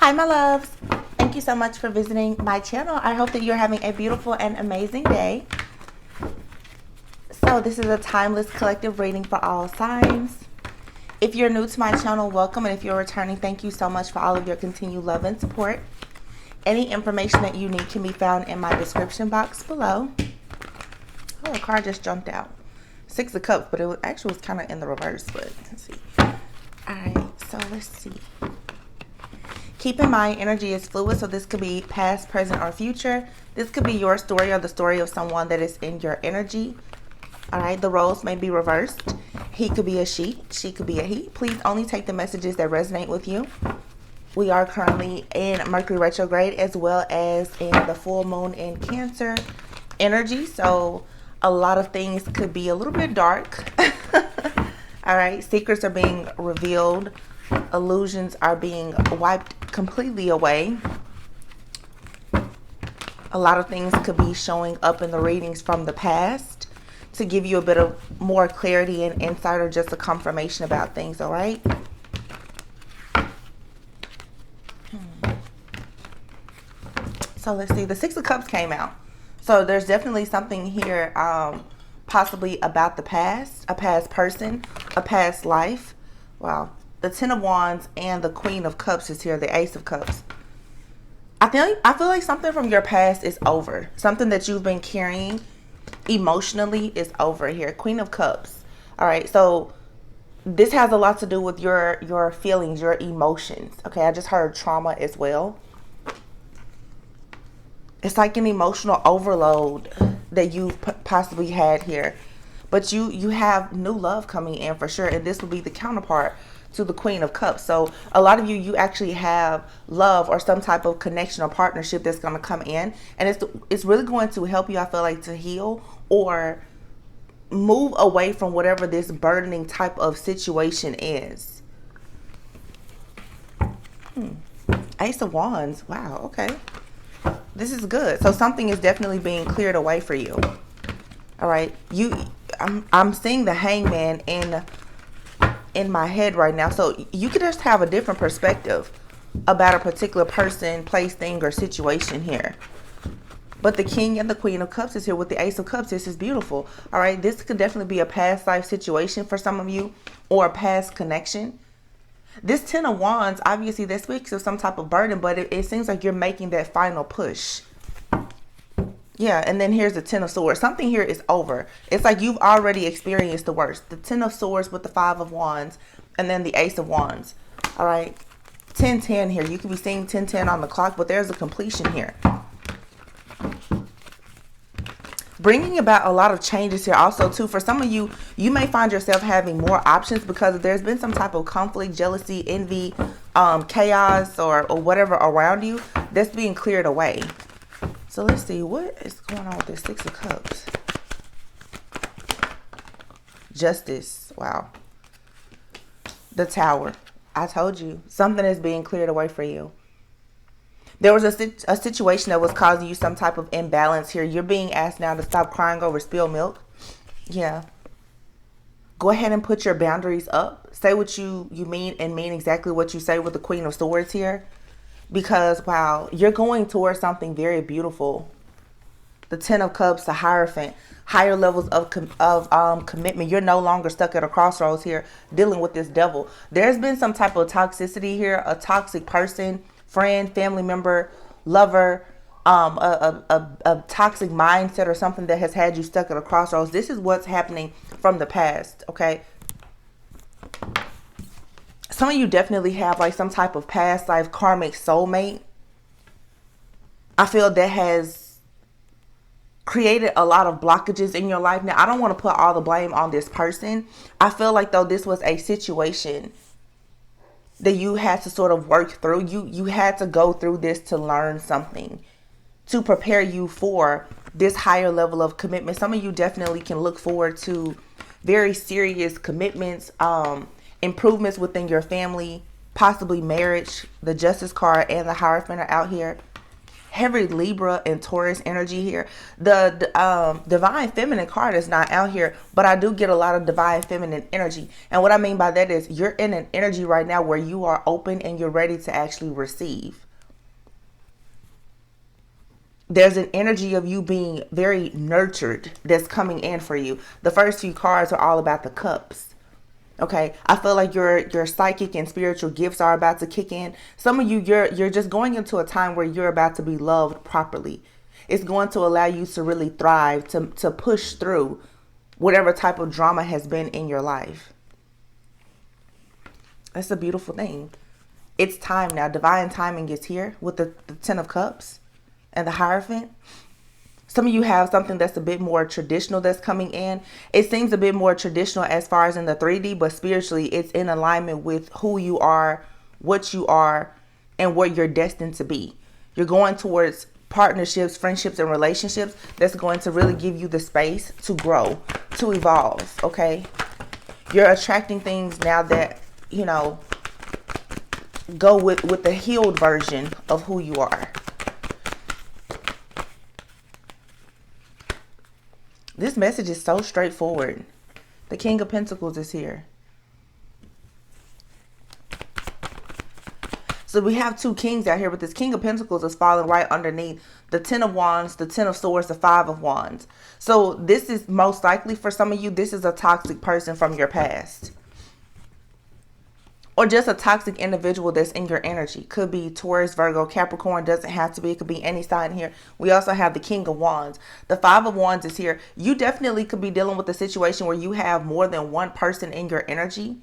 Hi, my loves. Thank you so much for visiting my channel. I hope that you're having a beautiful and amazing day. So this is a timeless collective reading for all signs. If you're new to my channel, welcome. And if you're returning, thank you so much for all of your continued love and support. Any information that you need can be found in my description box below. Oh, a card just jumped out. Six of Cups, but it was actually kind of in the reverse, but let's see. All right, so let's see. Keep in mind, energy is fluid, so this could be past, present, or future. This could be your story or the story of someone that is in your energy. All right, the roles may be reversed. He could be a she could be a he. Please only take the messages that resonate with you. We are currently in Mercury retrograde as well as in the full moon in Cancer energy, so a lot of things could be a little bit dark. All right, secrets are being revealed. Illusions are being wiped completely away. A lot of things could be showing up in the readings from the past to give you a bit of more clarity and insight, or just a confirmation about things. All right. So let's see. The Six of Cups came out. So there's definitely something here, possibly about the past, a past person, a past life. Wow. The Ten of Wands and the Queen of Cups is here, the Ace of Cups. I feel like something from your past is over. Something that you've been carrying emotionally is over here. Queen of Cups. All right, so this has a lot to do with your feelings, your emotions. Okay, I just heard trauma as well. It's like an emotional overload that you've possibly had here. But you have new love coming in for sure, and this will be the counterpart to the Queen of Cups. So a lot of you actually have love or some type of connection or partnership that's going to come in, and it's really going to help you, I feel like, to heal or move away from whatever this burdening type of situation is. Ace of Wands. Wow, okay. This is good. So something is definitely being cleared away for you. All right. I'm seeing the Hangman in my head right now. So you could just have a different perspective about a particular person, place, thing, or situation here. But the King and the Queen of Cups is here with the Ace of Cups. This is beautiful. All right. This could definitely be a past life situation for some of you, or a past connection. This Ten of Wands, obviously, that speaks of some type of burden, but it seems like you're making that final push. Yeah, and then here's the Ten of Swords. Something here is over. It's like you've already experienced the worst. The Ten of Swords with the Five of Wands, and then the Ace of Wands. All right, 10-10 here. You could be seeing 10-10 on the clock, but there's a completion here. Bringing about a lot of changes here also too. For some of you, you may find yourself having more options because there's been some type of conflict, jealousy, envy, chaos, or whatever around you that's being cleared away. So let's see, what is going on with this Six of Cups? Justice. Wow. The Tower. I told you, something is being cleared away for you. There was a situation that was causing you some type of imbalance here. You're being asked now to stop crying over spilled milk. Yeah. Go ahead and put your boundaries up. Say what you mean, and mean exactly what you say with the Queen of Swords here. Because, wow, you're going towards something very beautiful. The Ten of Cups, the Hierophant, higher levels of commitment. You're no longer stuck at a crossroads here dealing with this devil. There's been some type of toxicity here, a toxic person, friend, family member, lover, a toxic mindset or something that has had you stuck at a crossroads. This is what's happening from the past, okay? Some of you definitely have like some type of past life karmic soulmate. I feel that has created a lot of blockages in your life. Now, I don't want to put all the blame on this person. I feel like though this was a situation that you had to sort of work through. You had to go through this to learn something, to prepare you for this higher level of commitment. Some of you definitely can look forward to very serious commitments, improvements within your family, possibly marriage. The Justice card and the Hierophant are out here. heavy Libra and Taurus energy here. The divine feminine card is not out here, but I do get a lot of divine feminine energy. And what I mean by that is you're in an energy right now where you are open and you're ready to actually receive. There's an energy of you being very nurtured that's coming in for you. The first few cards are all about the cups. Okay, I feel like your psychic and spiritual gifts are about to kick in. Some of you, you're just going into a time where you're about to be loved properly. It's going to allow you to really thrive, to push through whatever type of drama has been in your life. That's a beautiful thing. It's time now. Divine timing is here with the Ten of Cups and the Hierophant. Some of you have something that's a bit more traditional that's coming in. It seems a bit more traditional as far as in the 3D, but spiritually it's in alignment with who you are, what you are, and what you're destined to be. You're going towards partnerships, friendships, and relationships that's going to really give you the space to grow, to evolve, okay? You're attracting things now that, you know, go with the healed version of who you are. This message is so straightforward. The King of Pentacles is here. So we have two kings out here, but this King of Pentacles is falling right underneath the Ten of Wands, the Ten of Swords, the Five of Wands. So this is most likely for some of you, this is a toxic person from your past. Or just a toxic individual that's in your energy. Could be Taurus, Virgo, Capricorn. Doesn't have to be. It could be any sign here. We also have the King of Wands. The Five of Wands is here. You definitely could be dealing with a situation where you have more than one person in your energy.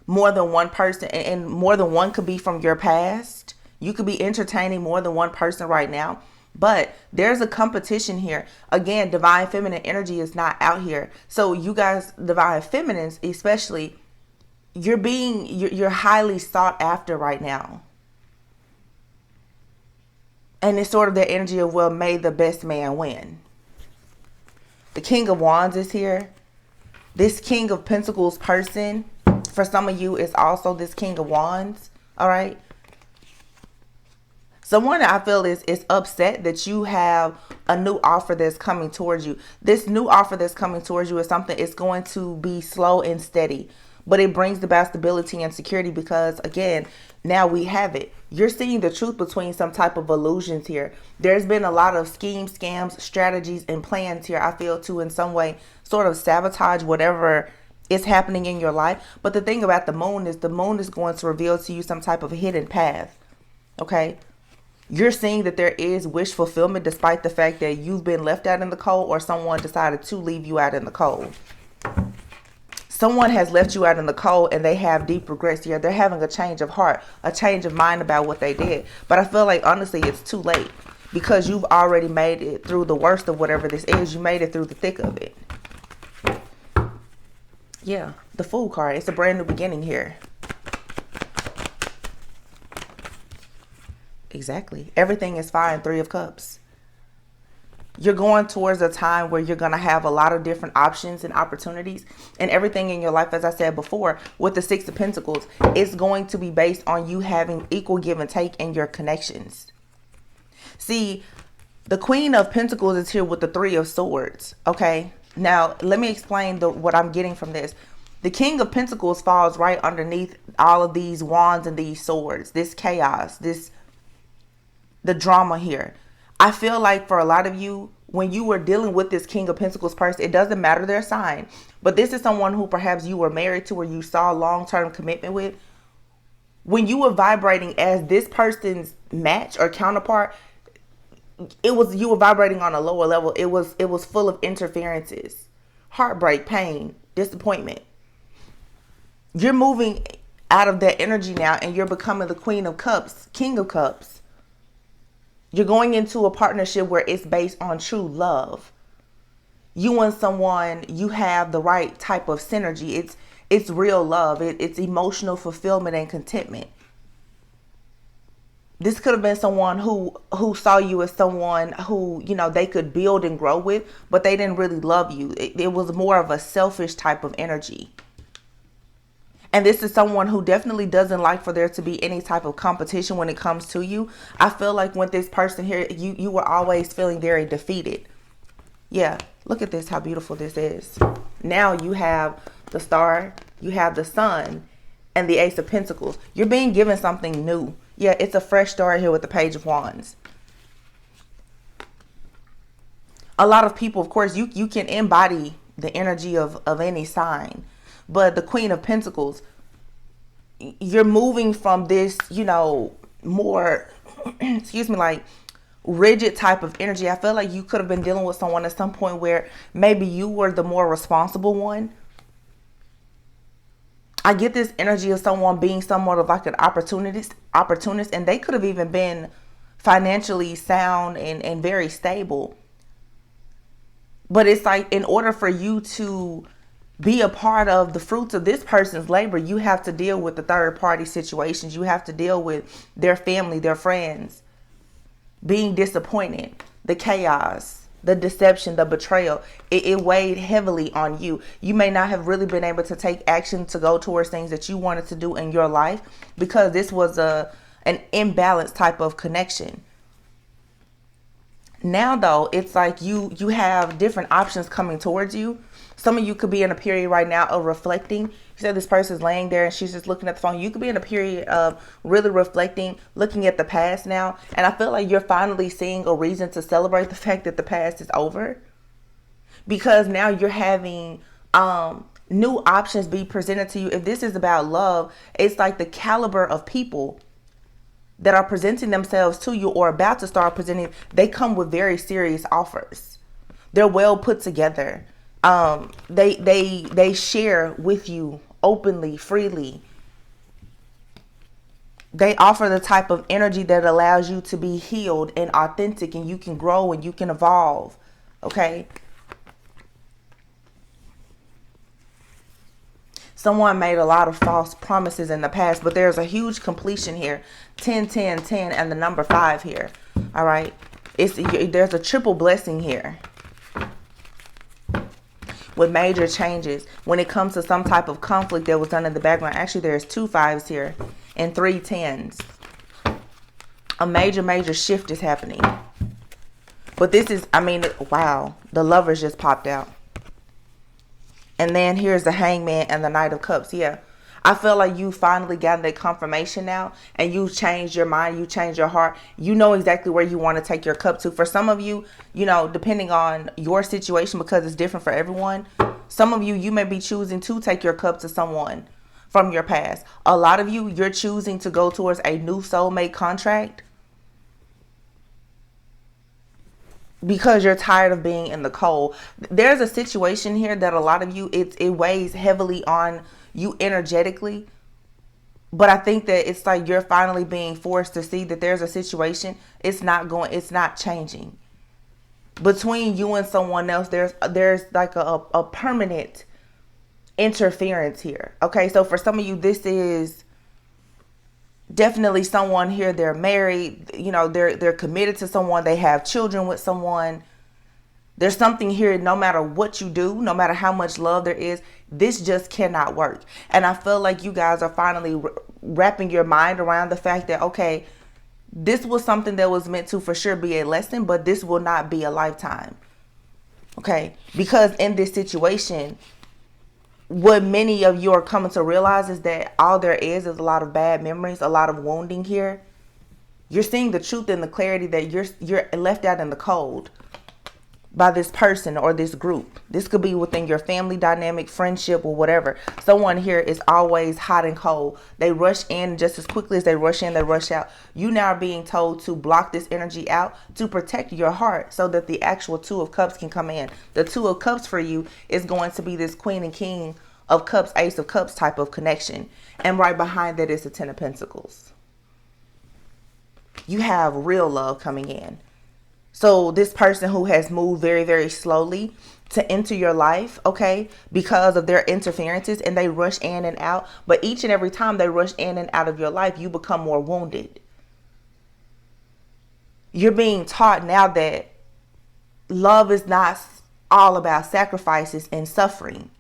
More than one person. And more than one could be from your past. You could be entertaining more than one person right now. But there's a competition here. Again, divine feminine energy is not out here. So you guys, divine feminines especially, you're highly sought after right now. And it's sort of the energy of, well, may the best man win. The King of Wands is here. This King of Pentacles person, for some of you, is also this King of Wands. All right. Someone I feel is upset that you have a new offer that's coming towards you. This new offer that's coming towards you is something, it's going to be slow and steady. But it brings about stability and security because, again, now we have it. You're seeing the truth between some type of illusions here. There's been a lot of schemes, scams, strategies, and plans here, I feel, to in some way sort of sabotage whatever is happening in your life. But the thing about the moon is going to reveal to you some type of hidden path. Okay? You're seeing that there is wish fulfillment despite the fact that you've been left out in the cold or someone decided to leave you out in the cold. Someone has left you out in the cold and they have deep regrets. Yeah, they're having a change of heart, a change of mind about what they did. But I feel like, honestly, it's too late because you've already made it through the worst of whatever this is. You made it through the thick of it. Yeah, the Fool card. It's a brand new beginning here. Exactly. Everything is fine. Three of Cups. You're going towards a time where you're going to have a lot of different options and opportunities, and everything in your life, as I said before, with the Six of Pentacles, it's going to be based on you having equal give and take in your connections. See, the Queen of Pentacles is here with the Three of Swords. Okay. Now, let me explain what I'm getting from this. The King of Pentacles falls right underneath all of these wands and these swords, this chaos, the drama here. I feel like for a lot of you, when you were dealing with this King of Pentacles person, it doesn't matter their sign, but this is someone who perhaps you were married to or you saw long-term commitment with. When you were vibrating as this person's match or counterpart, you were vibrating on a lower level. It was full of interferences, heartbreak, pain, disappointment. You're moving out of that energy now and you're becoming the Queen of Cups, King of Cups. You're going into a partnership where it's based on true love. You and someone, you have the right type of synergy. It's real love. It's emotional fulfillment and contentment. This could have been someone who saw you as someone who, you know, they could build and grow with, but they didn't really love you. It was more of a selfish type of energy. And this is someone who definitely doesn't like for there to be any type of competition when it comes to you. I feel like with this person here, you were always feeling very defeated. Yeah, look at this, how beautiful this is. Now you have the Star, you have the Sun, and the Ace of Pentacles. You're being given something new. Yeah, it's a fresh start here with the Page of Wands. A lot of people, of course, you can embody the energy of any sign. But the Queen of Pentacles, you're moving from this, more, excuse me, like rigid type of energy. I feel like you could have been dealing with someone at some point where maybe you were the more responsible one. I get this energy of someone being somewhat of like an opportunist, and they could have even been financially sound and very stable. But it's like, in order for you to be a part of the fruits of this person's labor, you have to deal with the third party situations. You have to deal with their family, their friends, being disappointed, the chaos, the deception, the betrayal. It weighed heavily on you. You may not have really been able to take action to go towards things that you wanted to do in your life because this was an imbalanced type of connection. Now, though, it's like you have different options coming towards you. Some of you could be in a period right now of reflecting. You said this person's laying there and she's just looking at the phone. You could be in a period of really reflecting, looking at the past now. And I feel like you're finally seeing a reason to celebrate the fact that the past is over. Because now you're having new options be presented to you. If this is about love, it's like the caliber of people that are presenting themselves to you or about to start presenting, they come with very serious offers. They're well put together. They share with you openly, freely. They offer the type of energy that allows you to be healed and authentic, and you can grow and you can evolve. Okay. Someone made a lot of false promises in the past, but there's a huge completion here. 10, 10, 10, and the number 5 here. All right. There's a triple blessing here with major changes when it comes to some type of conflict that was done in the background. Actually, there's 2 5s here and 3 10s. A major shift is happening. But this is, wow, the Lovers just popped out. And then here's the Hangman and the Knight of Cups. Yeah. I feel like you finally got that confirmation now, and you changed your mind, you changed your heart. You know exactly where you want to take your cup to. For some of you, depending on your situation, because it's different for everyone, some of you may be choosing to take your cup to someone from your past. A lot of you, you're choosing to go towards a new soulmate contract because you're tired of being in the cold. There's a situation here that a lot of you, it weighs heavily on you energetically. But I think that it's like you're finally being forced to see that there's a situation. It's not changing. Between you and someone else, there's like a permanent interference here. Okay, so for some of you, this is definitely someone here. They're married, they're committed to someone, they have children with someone. There's something here, no matter what you do, no matter how much love there is, this just cannot work. And I feel like you guys are finally wrapping your mind around the fact that, okay, this was something that was meant to for sure be a lesson, but this will not be a lifetime. Okay, because in this situation, what many of you are coming to realize is that all there is a lot of bad memories, a lot of wounding here. You're seeing the truth and the clarity that you're left out in the cold by this person or this group. This could be within your family dynamic, friendship, or whatever. Someone here is always hot and cold. They rush in just as quickly as they rush in, they rush out. You now are being told to block this energy out to protect your heart so that the actual 2 of Cups can come in. The 2 of Cups for you is going to be this Queen and King of Cups, Ace of Cups type of connection. And right behind that is the 10 of Pentacles. You have real love coming in. So this person who has moved very, very slowly to enter your life, okay, because of their interferences, and they rush in and out. But each and every time they rush in and out of your life, you become more wounded. You're being taught now that love is not all about sacrifices and suffering.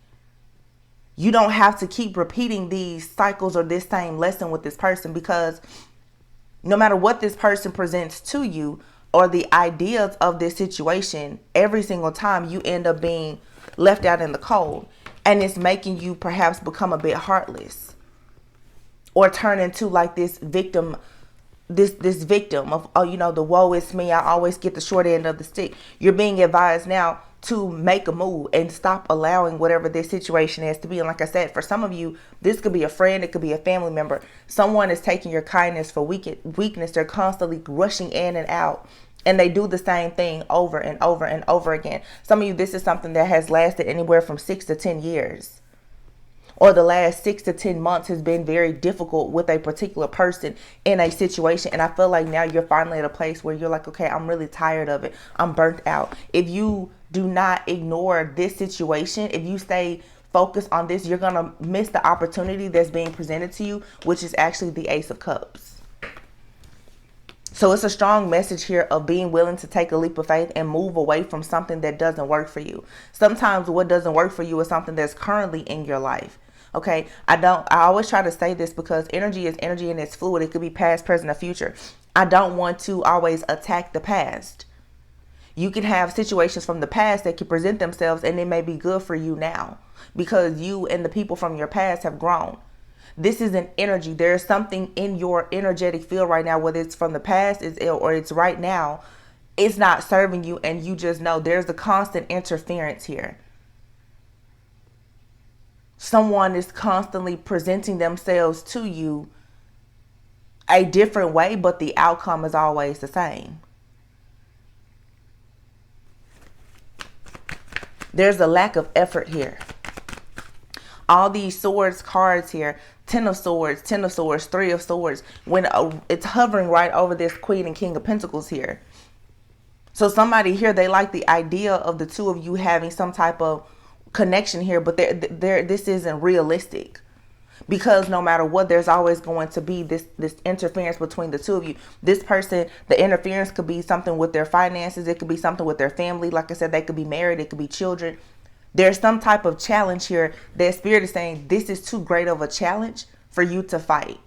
You don't have to keep repeating these cycles or this same lesson with this person, because no matter what this person presents to you or the ideas of this situation, every single time you end up being left out in the cold. And it's making you perhaps become a bit heartless or turn into like this victim, this victim of, oh, you know, the woe is me, I always get the short end of the stick. You're being advised now to make a move and stop allowing whatever this situation is to be. And like I said, for some of you, this could be a friend, it could be a family member. Someone is taking your kindness for weakness. They're constantly rushing in and out, and they do the same thing over and over and over again. Some of you, this is something that has lasted anywhere from 6 to 10 years. Or the last 6 to 10 months has been very difficult with a particular person in a situation. And I feel like now you're finally at a place where you're like, okay, I'm really tired of it. I'm burnt out. If you do not ignore this situation, if you stay focused on this, you're going to miss the opportunity that's being presented to you, which is actually the Ace of Cups. So it's a strong message here of being willing to take a leap of faith and move away from something that doesn't work for you. Sometimes what doesn't work for you is something that's currently in your life. Okay, I always try to say this because energy is energy and it's fluid. It could be past, present, or future. I don't want to always attack the past. You can have situations from the past that can present themselves and it may be good for you now because you and the people from your past have grown. This is an energy. There is something in your energetic field right now, whether it's from the past or it's right now, it's not serving you, and you just know there's a constant interference here. Someone is constantly presenting themselves to you a different way, but the outcome is always the same. There's a lack of effort here. All these swords cards here, 10 of swords, 10 of swords, 3 of swords, when it's hovering right over this Queen and King of Pentacles here. So somebody here, they like the idea of the two of you having some type of connection here, but this isn't realistic, because no matter what, there's always going to be this interference between the two of you. This person, the interference could be something with their finances, it could be something with their family. Like I said, they could be married, it could be children. There's some type of challenge here that Spirit is saying this is too great of a challenge for you to fight.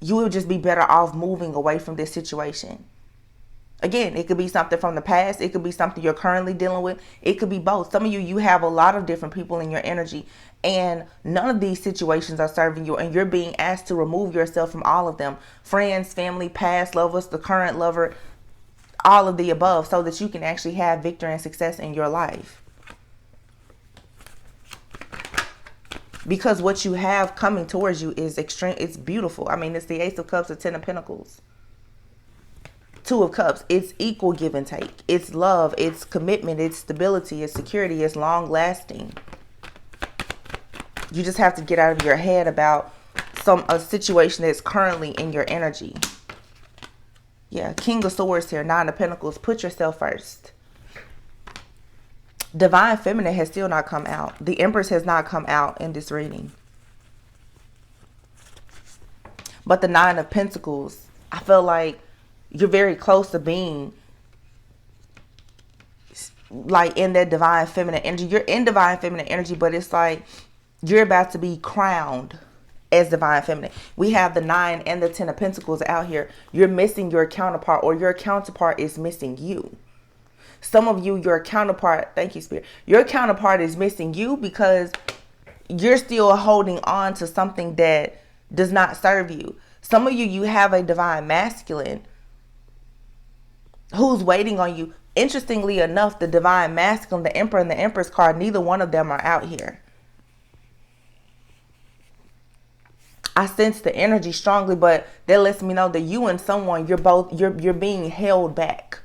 You would just be better off moving away from this situation. Again, it could be something from the past. It could be something you're currently dealing with. It could be both. Some of you have a lot of different people in your energy, and none of these situations are serving you, and you're being asked to remove yourself from all of them. Friends, family, past lovers, the current lover, all of the above, so that you can actually have victory and success in your life. Because what you have coming towards you is extreme. It's beautiful. I mean, it's the Ace of Cups, the 10 of Pentacles, 2 of Cups. It's equal give and take. It's love. It's commitment. It's stability. It's security. It's long lasting. You just have to get out of your head about a situation that's currently in your energy. Yeah, King of Swords here, 9 of Pentacles. Put yourself first. Divine Feminine has still not come out. The Empress has not come out in this reading. But the 9 of Pentacles, I feel like you're very close to being like in that Divine Feminine energy. You're in Divine Feminine energy, but it's like you're about to be crowned as Divine Feminine. We have the 9 and the 10 of Pentacles out here. You're missing your counterpart, or your counterpart is missing you. Some of you, your counterpart, thank you, Spirit, your counterpart is missing you because you're still holding on to something that does not serve you. Some of you, you have a Divine Masculine who's waiting on you. Interestingly enough, the Divine Masculine, the Emperor and the Empress card, neither one of them are out here. I sense the energy strongly, but that lets me know that you and someone, you're being held back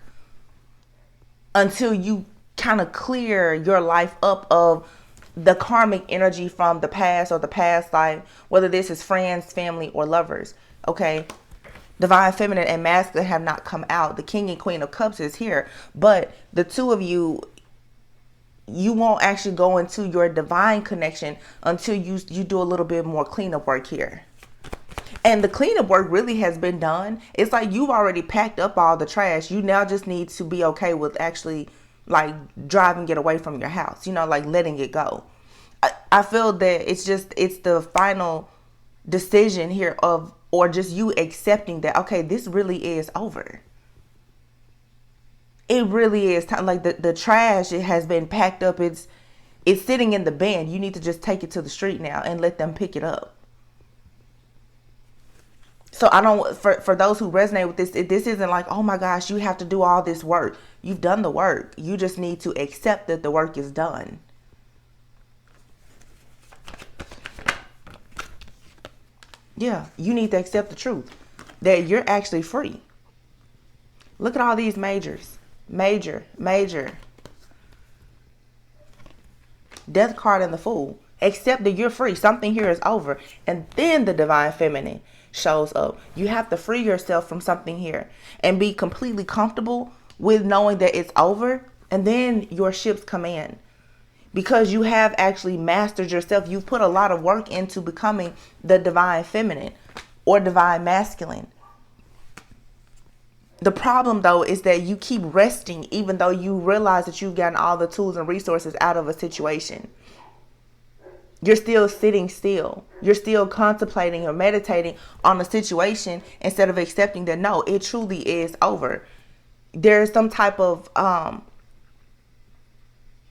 until you kind of clear your life up of the karmic energy from the past or the past life, whether this is friends, family, or lovers. Okay, Divine Feminine and Masculine have not come out. The King and Queen of Cups is here, but the two of you, you won't actually go into your divine connection until you do a little bit more cleanup work here. And the cleanup work really has been done. It's like you've already packed up all the trash. You now just need to be okay with actually like driving it away from your house, you know, like letting it go. I feel that it's the final decision here of, or just you accepting that, okay, this really is over. It really is time. Like the trash, it has been packed up. It's sitting in the bin. You need to just take it to the street now and let them pick it up. So I don't, for those who resonate with this, this isn't like, oh my gosh, you have to do all this work. You've done the work. You just need to accept that the work is done. Yeah, you need to accept the truth that you're actually free. Look at all these majors. Major. Death card and the Fool. Accept that you're free. Something here is over. And then the Divine Feminine shows up. You have to free yourself from something here and be completely comfortable with knowing that it's over. And then your ships come in. Because you have actually mastered yourself. You've put a lot of work into becoming the Divine Feminine or Divine Masculine. The problem, though, is that you keep resting even though you realize that you've gotten all the tools and resources out of a situation. You're still sitting still. You're still contemplating or meditating on a situation instead of accepting that, no, it truly is over. There's some type of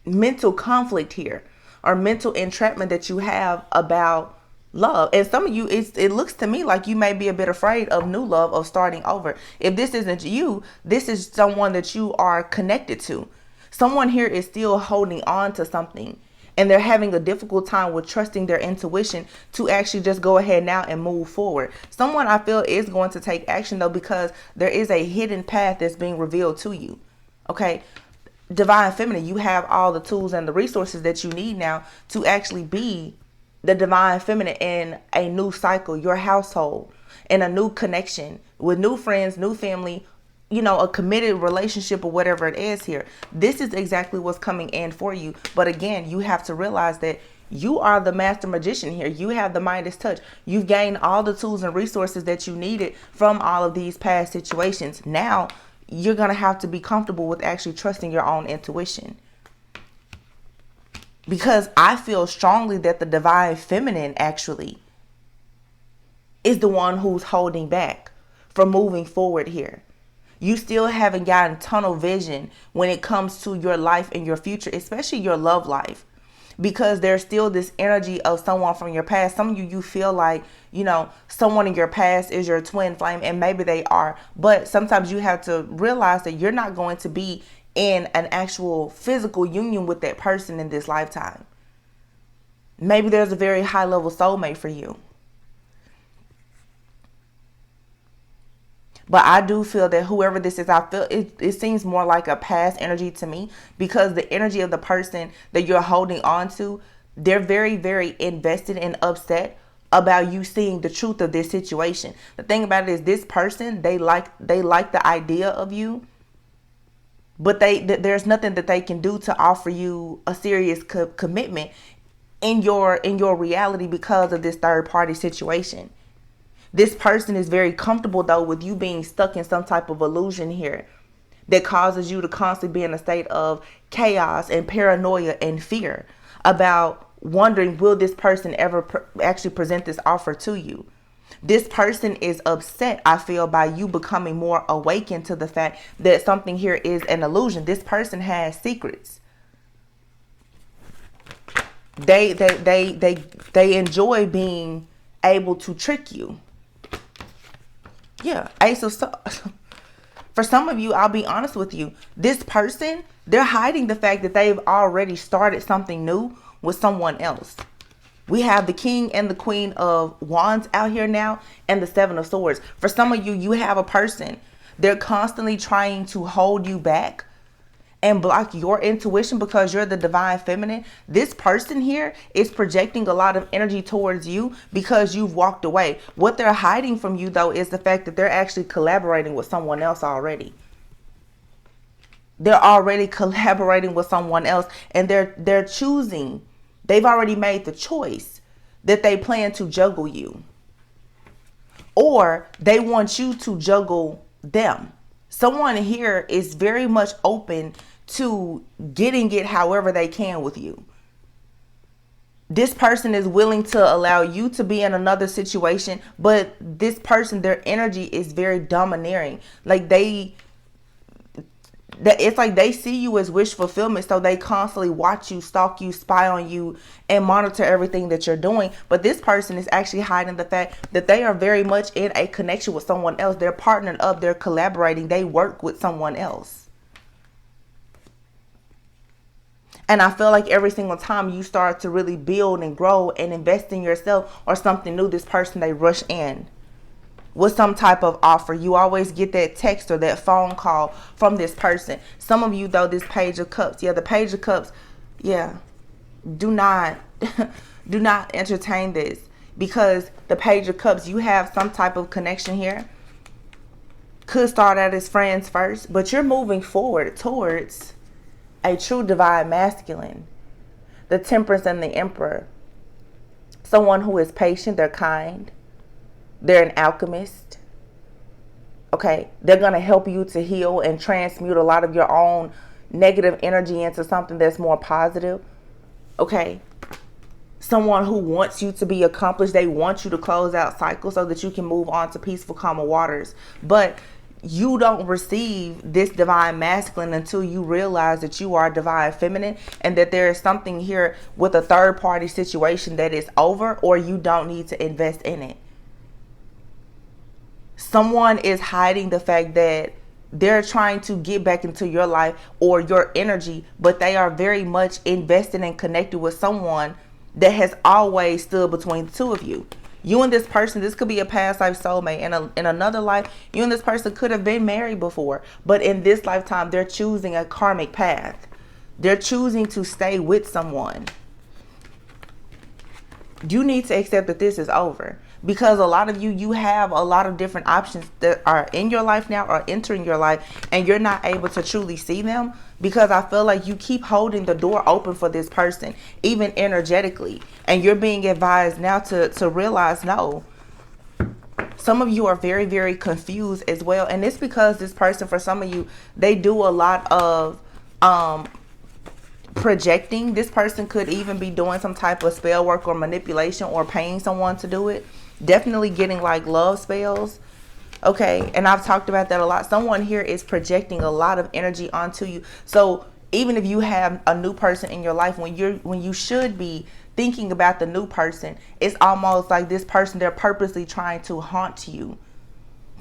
mental conflict here or mental entrapment that you have about love. And some of you, it looks to me like you may be a bit afraid of new love, of starting over. If this isn't you, this is someone that you are connected to. Someone here is still holding on to something and they're having a difficult time with trusting their intuition to actually just go ahead now and move forward. Someone I feel is going to take action though, because there is a hidden path that's being revealed to you. Okay. Divine Feminine, you have all the tools and the resources that you need now to actually be the Divine Feminine in a new cycle, your household, in a new connection with new friends, new family, a committed relationship or whatever it is here. This is exactly what's coming in for you. But again, you have to realize that you are the master magician here. You have the Midas touch. You've gained all the tools and resources that you needed from all of these past situations. Now, you're going to have to be comfortable with actually trusting your own intuition. Because I feel strongly that the Divine Feminine actually is the one who's holding back from moving forward here. You still haven't gotten tunnel vision when it comes to your life and your future, especially your love life. Because there's still this energy of someone from your past. Some of you feel like, someone in your past is your twin flame, and maybe they are. But sometimes you have to realize that you're not going to be in an actual physical union with that person in this lifetime. Maybe there's a very high level soulmate for you. But I do feel that whoever this is, I feel it seems more like a past energy to me, because the energy of the person that you're holding on to, they're very, very invested and upset about you seeing the truth of this situation. The thing about it is, this person, they like the idea of you, but there's nothing that they can do to offer you a serious commitment in your reality because of this third party situation. This person is very comfortable, though, with you being stuck in some type of illusion here that causes you to constantly be in a state of chaos and paranoia and fear about wondering, will this person ever actually present this offer to you? This person is upset, I feel, by you becoming more awakened to the fact that something here is an illusion. This person has secrets. They enjoy being able to trick you. Yeah. So for some of you, I'll be honest with you. This person, they're hiding the fact that they've already started something new with someone else. We have the King and the Queen of Wands out here now, and the Seven of Swords. For some of you, you have a person. They're constantly trying to hold you back and block your intuition because you're the Divine Feminine. This person here is projecting a lot of energy towards you because you've walked away. What they're hiding from you, though, is the fact that they're actually collaborating with someone else already. They're already collaborating with someone else, and they're choosing. They've already made the choice that they plan to juggle you, or they want you to juggle them. Someone here is very much open to getting it however they can with you. This person is willing to allow you to be in another situation, but this person, their energy is very domineering. Like it's like they see you as wish fulfillment, so they constantly watch you, stalk you, spy on you, and monitor everything that you're doing. But this person is actually hiding the fact that they are very much in a connection with someone else. They're partnered up, they're collaborating, they work with someone else. And I feel like every single time you start to really build and grow and invest in yourself or something new, this person, they rush in with some type of offer. You always get that text or that phone call from this person. Some of you, though, this Page of Cups. Yeah, the Page of Cups. Yeah. Do not do not entertain this, because the Page of Cups, you have some type of connection here. Could start out as friends first, but you're moving forward towards a true divine masculine. The Temperance and the Emperor. Someone who is patient, they're kind. They're an alchemist. Okay, they're going to help you to heal and transmute a lot of your own negative energy into something that's more positive. Okay, someone who wants you to be accomplished. They want you to close out cycles so that you can move on to peaceful, calmer waters. But you don't receive this divine masculine until you realize that you are divine feminine, and that there is something here with a third party situation that is over, or you don't need to invest in it. Someone is hiding the fact that they're trying to get back into your life or your energy, but they are very much invested and connected with someone that has always stood between the two of you. You and this person, this could be a past life soulmate. In another life, you and this person could have been married before, but in this lifetime, they're choosing a karmic path. They're choosing to stay with someone. You need to accept that this is over. Because a lot of you have a lot of different options that are in your life now or entering your life, and you're not able to truly see them, because I feel like you keep holding the door open for this person, even energetically. And you're being advised now to realize, no. Some of you are very, very confused as well. And it's because this person, for some of you, they do a lot of projecting. This person could even be doing some type of spell work or manipulation, or paying someone to do it. Definitely getting like love spells. Okay, and I've talked about that a lot. Someone here is projecting a lot of energy onto you. So even if you have a new person in your life, when you should be thinking about the new person, it's almost like this person, they're purposely trying to haunt you.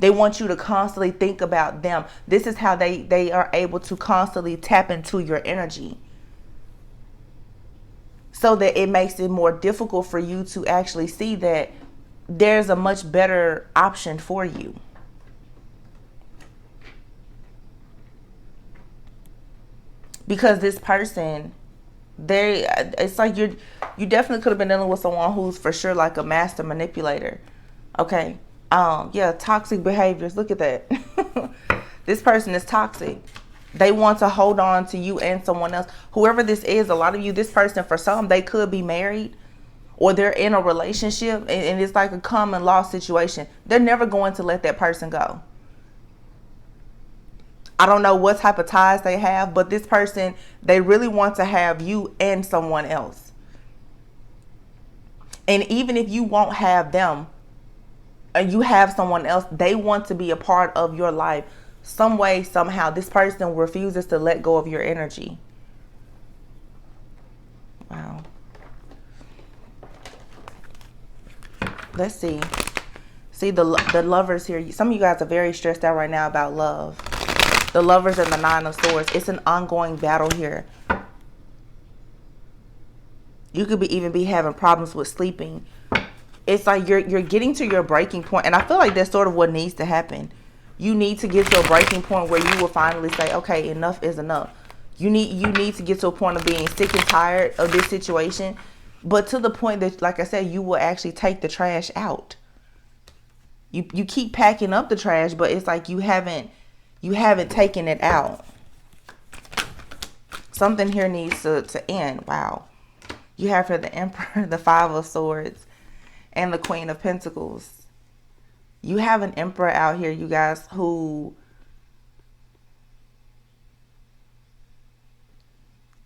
They want you to constantly think about them. This is how they are able to constantly tap into your energy, so that it makes it more difficult for you to actually see that there's a much better option for you. Because this person, it's like you definitely could have been dealing with someone who's for sure like a master manipulator. Okay. Yeah, toxic behaviors. Look at that. This person is toxic. They want to hold on to you and someone else. Whoever this is, a lot of you, this person, for some, they could be married, or they're in a relationship, and it's like a common law situation. They're never going to let that person go. I don't know what type of ties they have, but this person, they really want to have you and someone else. And even if you won't have them, and you have someone else, they want to be a part of your life some way, somehow. This person refuses to let go of your energy. Wow. Let's see. See the lovers here. Some of you guys are very stressed out right now about love. The Lovers and the Nine of Swords. It's an ongoing battle here. You could even be having problems with sleeping. It's like you're getting to your breaking point, and I feel like that's sort of what needs to happen. You need to get to a breaking point where you will finally say, okay, enough is enough. You need to get to a point of being sick and tired of this situation, but to the point that, like I said, you will actually take the trash out. You keep packing up the trash, but it's like you haven't taken it out. Something here needs to end. Wow. You have for the Emperor, the Five of Swords, and the Queen of Pentacles. You have an Emperor out here, you guys, who...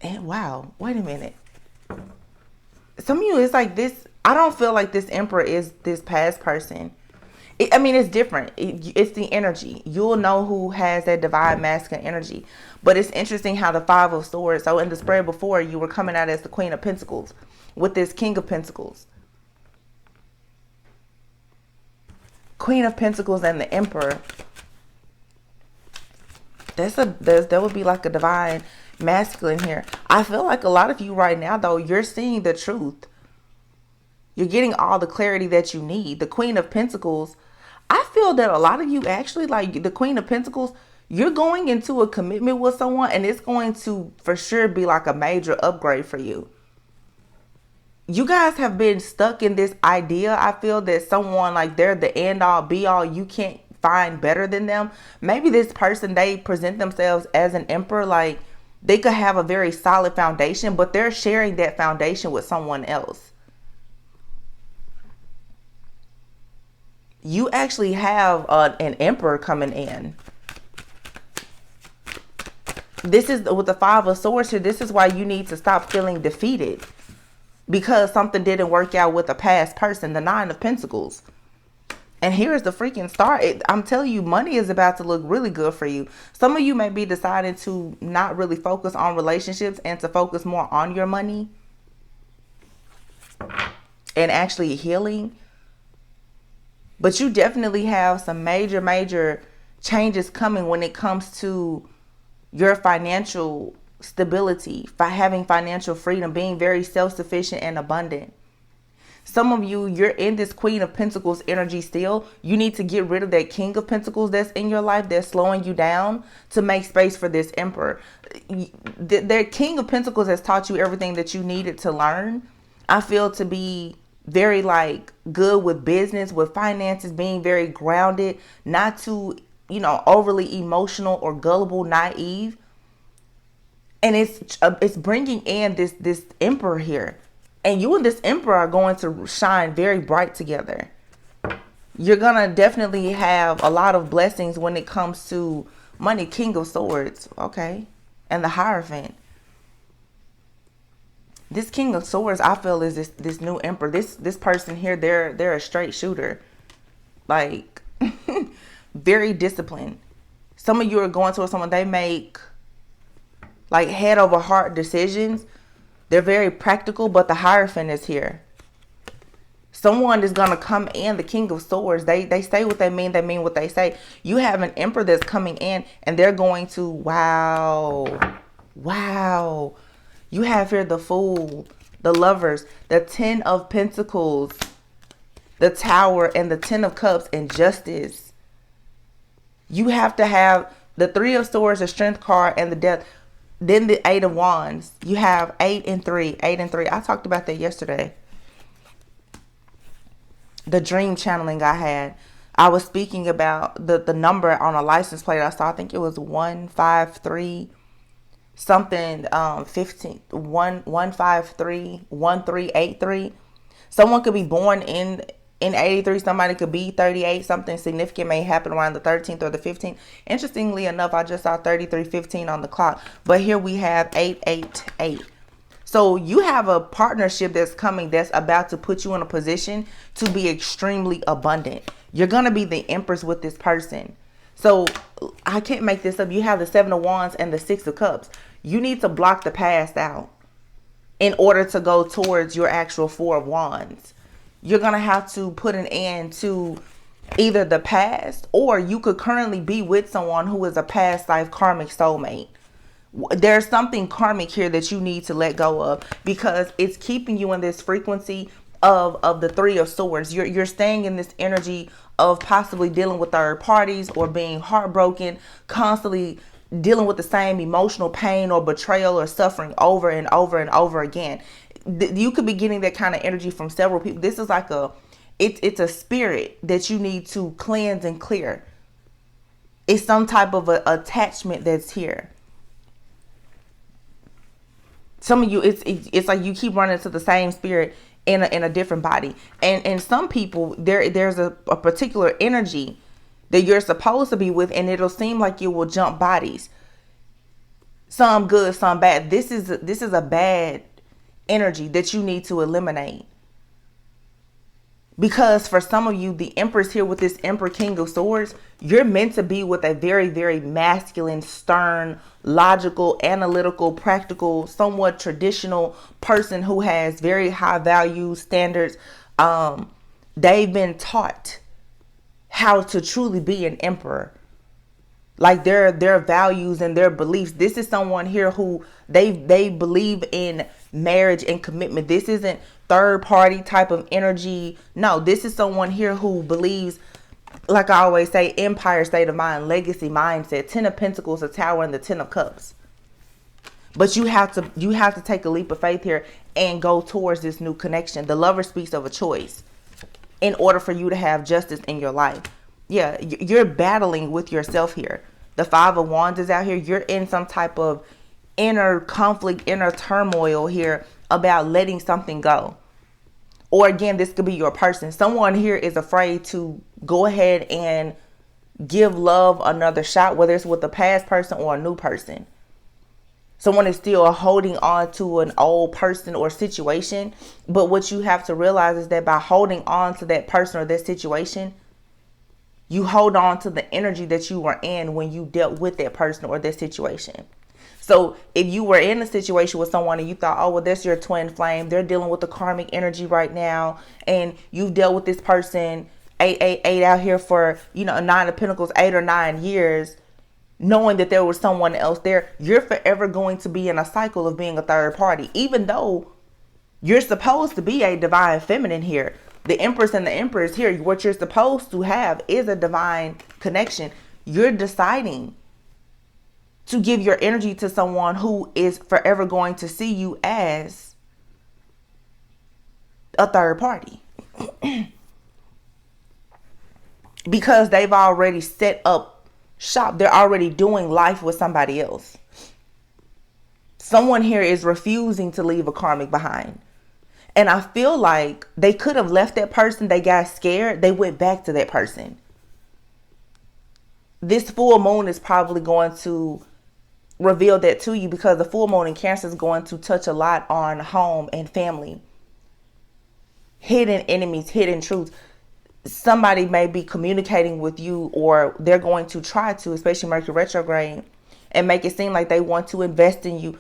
And wow, wait a minute. Some of you, it's like this. I don't feel like this Emperor is this past person. I mean, it's different. It's the energy. You'll know who has that divine masculine energy. But it's interesting how the Five of Swords. So in the spread before, you were coming out as the Queen of Pentacles with this King of Pentacles. Queen of Pentacles and the Emperor. There would be like a divine masculine here. I feel like a lot of you right now, though, you're seeing the truth. You're getting all the clarity that you need. The Queen of Pentacles, I feel that a lot of you actually, like the Queen of Pentacles, you're going into a commitment with someone and it's going to for sure be like a major upgrade for you. You guys have been stuck in this idea. I feel that someone, like they're the end all be all. You can't find better than them. Maybe this person, they present themselves as an emperor, like they could have a very solid foundation, but they're sharing that foundation with someone else. You actually have an emperor coming in. This is with the Five of Swords here. This is why you need to stop feeling defeated because something didn't work out with a past person. The Nine of Pentacles. And here's the freaking Star. I'm telling you, money is about to look really good for you. Some of you may be deciding to not really focus on relationships and to focus more on your money and actually healing. But you definitely have some major changes coming when it comes to your financial stability, having financial freedom, being very self-sufficient and abundant. Some of you, you're in this Queen of Pentacles energy still. You need to get rid of that King of Pentacles that's in your life that's slowing you down to make space for this Emperor. The King of Pentacles has taught you everything that you needed to learn. I feel to be very like good with business, with finances, being very grounded, not too, overly emotional or gullible, naive. And it's bringing in this Emperor here. And you and this Emperor are going to shine very bright together. You're going to definitely have a lot of blessings when it comes to money. King of Swords. Okay. And the Hierophant. This King of Swords, I feel, is this new Emperor. This person here, they're a straight shooter. Like, very disciplined. Some of you are going towards someone, they make like head over heart decisions. They're very practical, but the Hierophant is here. Someone is going to come in, the King of Swords. They say what they mean what they say. You have an Emperor that's coming in and they're going to, wow. You have here the Fool, the Lovers, the Ten of Pentacles, the Tower, and the Ten of Cups, and Justice. You have to have the Three of Swords, the Strength card, and the Death. Then the Eight of Wands. You have 8 and 3. 8 and 3. I talked about that yesterday. The dream channeling I had. I was speaking about the number on a license plate I saw. I think it was 153 something 15 153 1383. Someone could be born in 83. Somebody could be 38. Something significant may happen around the 13th or the 15th. Interestingly enough, I just saw 3315 on the clock, but here we have 888. So you have a partnership that's coming that's about to put you in a position to be extremely abundant. You're going to be the Empress with this person. So I can't make this up. You have the Seven of Wands and the Six of Cups. You need to block the past out in order to go towards your actual Four of Wands. You're going to have to put an end to either the past, or you could currently be with someone who is a past life karmic soulmate. There's something karmic here that you need to let go of because it's keeping you in this frequency of the Three of Swords. You're staying in this energy of possibly dealing with third parties or being heartbroken, constantly dealing with the same emotional pain or betrayal or suffering over and over and over again. You could be getting that kind of energy from several people. This is like it's a spirit that you need to cleanse and clear. It's some type of attachment that's here. Some of you, it's like you keep running to the same spirit in a different body. And some people, there's a particular energy that you're supposed to be with, and it'll seem like you will jump bodies. Some good, some bad. This is a bad energy that you need to eliminate. Because for some of you, the Empress here with this Emperor King of Swords, you're meant to be with a very, very masculine, stern, logical, analytical, practical, somewhat traditional person who has very high values, standards. They've been taught how to truly be an emperor. Like their values and their beliefs. This is someone here who they believe in marriage and commitment. This isn't third party type of energy. No, this is someone here who believes, like I always say, empire state of mind, legacy mindset, 10 of Pentacles, a Tower, and the 10 of Cups. But you have to take a leap of faith here and go towards this new connection. The Lover speaks of a choice in order for you to have justice in your life. Yeah, you're battling with yourself here. The Five of Wands is out here. You're in some type of inner conflict, inner turmoil here about letting something go. Or again, this could be your person. Someone here is afraid to go ahead and give love another shot, whether it's with a past person or a new person. Someone is still holding on to an old person or situation. But what you have to realize is that by holding on to that person or that situation, you hold on to the energy that you were in when you dealt with that person or that situation. So if you were in a situation with someone and you thought, oh, well, that's your twin flame, they're dealing with the karmic energy right now, and you've dealt with this person 8 out here for, a 9 of Pentacles, 8 or 9 years, knowing that there was someone else there, you're forever going to be in a cycle of being a third party, even though you're supposed to be a divine feminine here. The Empress and the Emperor is here. What you're supposed to have is a divine connection. You're deciding to give your energy to someone who is forever going to see you as a third party. Because they've already set up shop. They're already doing life with somebody else. Someone here is refusing to leave a karmic behind. And I feel like they could have left that person. They got scared. They went back to that person. This full moon is probably going to reveal that to you, because the full moon in Cancer is going to touch a lot on home and family. Hidden enemies, hidden truths. Somebody may be communicating with you, or they're going to try to, especially Mercury retrograde, and make it seem like they want to invest in you.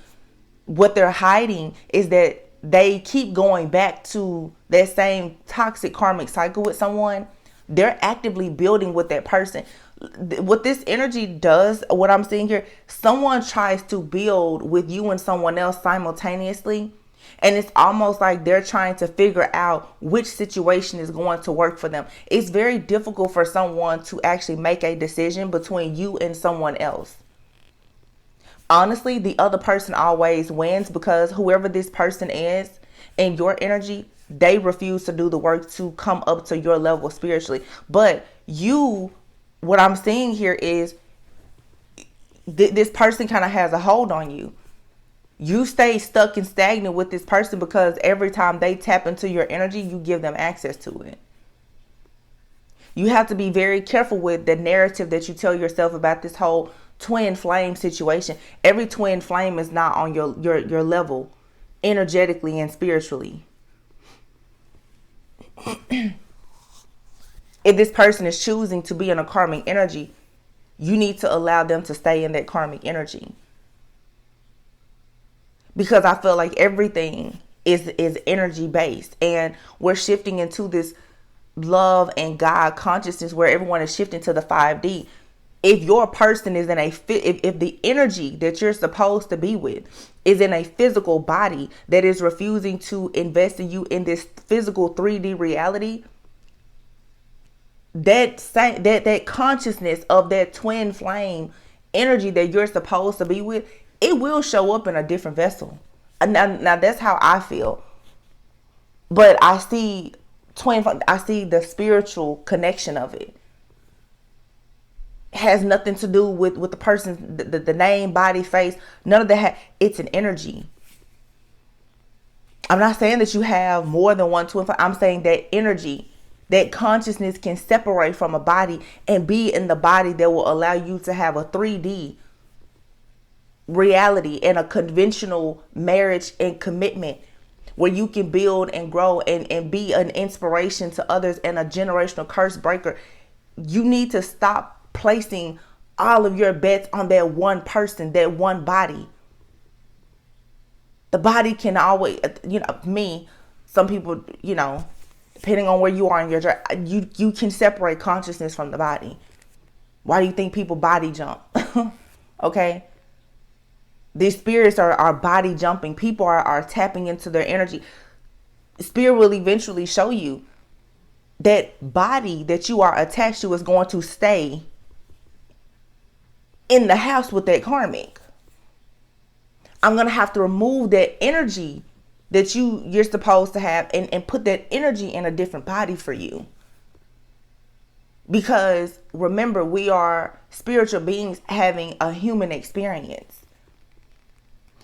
What they're hiding is that they keep going back to that same toxic karmic cycle with someone. They're actively building with that person. What this energy does, what I'm seeing here, someone tries to build with you and someone else simultaneously. And it's almost like they're trying to figure out which situation is going to work for them. It's very difficult for someone to actually make a decision between you and someone else. Honestly, the other person always wins, because whoever this person is in your energy, they refuse to do the work to come up to your level spiritually. But you, what I'm seeing here is this person kind of has a hold on you. You stay stuck and stagnant with this person because every time they tap into your energy, you give them access to it. You have to be very careful with the narrative that you tell yourself about this whole twin flame situation. Every twin flame is not on your level energetically and spiritually. If this person is choosing to be in a karmic energy, you need to allow them to stay in that karmic energy. Because I feel like everything is energy based, and we're shifting into this love and God consciousness where everyone is shifting to the 5D. If your person is in if the energy that you're supposed to be with is in a physical body that is refusing to invest in you in this physical 3D reality, that consciousness of that twin flame energy that you're supposed to be with, it will show up in a different vessel. Now that's how I feel. But I see I see the spiritual connection of it. It has nothing to do with the person's the name, body, face. None of that. It's an energy. I'm not saying that you have more than one twin flame. I'm saying that energy, that consciousness can separate from a body and be in the body that will allow you to have a 3D reality and a conventional marriage and commitment where you can build and grow and be an inspiration to others and a generational curse breaker. You need to stop placing all of your bets on that one person, that one body. The body can always, some people, depending on where you are in your journey, you can separate consciousness from the body. Why do you think people body jump? Okay. These spirits are body jumping. People are tapping into their energy. Spirit will eventually show you that body that you are attached to is going to stay in the house with that karmic. I'm going to have to remove that energy that you're supposed to have and put that energy in a different body for you. Because remember, we are spiritual beings having a human experience.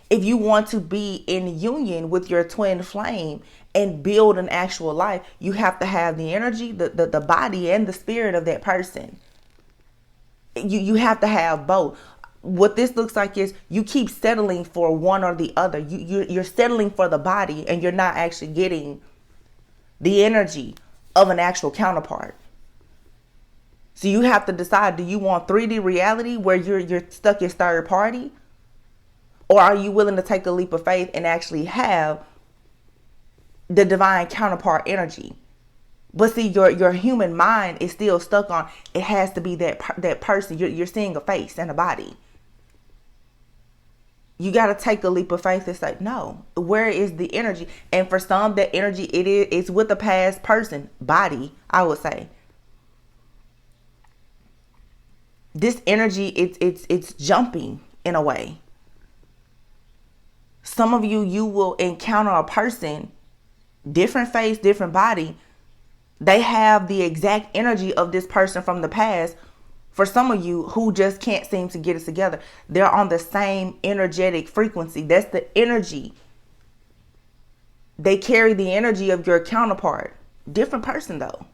If you want to be in union with your twin flame and build an actual life, you have to have the energy, the body and the spirit of that person. You have to have both. What this looks like is you keep settling for one or the other. You're settling for the body and you're not actually getting the energy of an actual counterpart. So you have to decide, do you want 3D reality where you're stuck as third party? Or are you willing to take a leap of faith and actually have the divine counterpart energy? But see, your human mind is still stuck on, it has to be that person. You're seeing a face and a body. You got to take a leap of faith and say, no, where is the energy? And for some, that energy, it's with the past person, body, I would say. This energy, it's jumping in a way. Some of you will encounter a person, different face, different body. They have the exact energy of this person from the past. For some of you who just can't seem to get it together, they're on the same energetic frequency. That's the energy. They carry the energy of your counterpart. Different person though.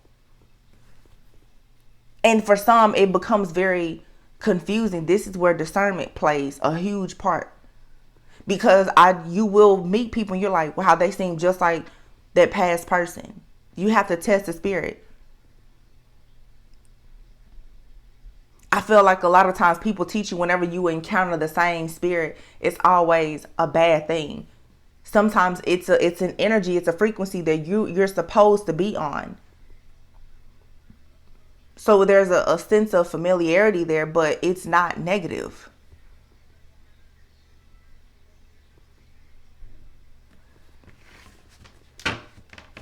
And for some, it becomes very confusing. This is where discernment plays a huge part. Because you will meet people and you're like, wow, they seem just like that past person. You have to test the spirit. I feel like a lot of times people teach you whenever you encounter the same spirit, it's always a bad thing. Sometimes it's an energy, it's a frequency that you're supposed to be on. So there's a sense of familiarity there, but it's not negative.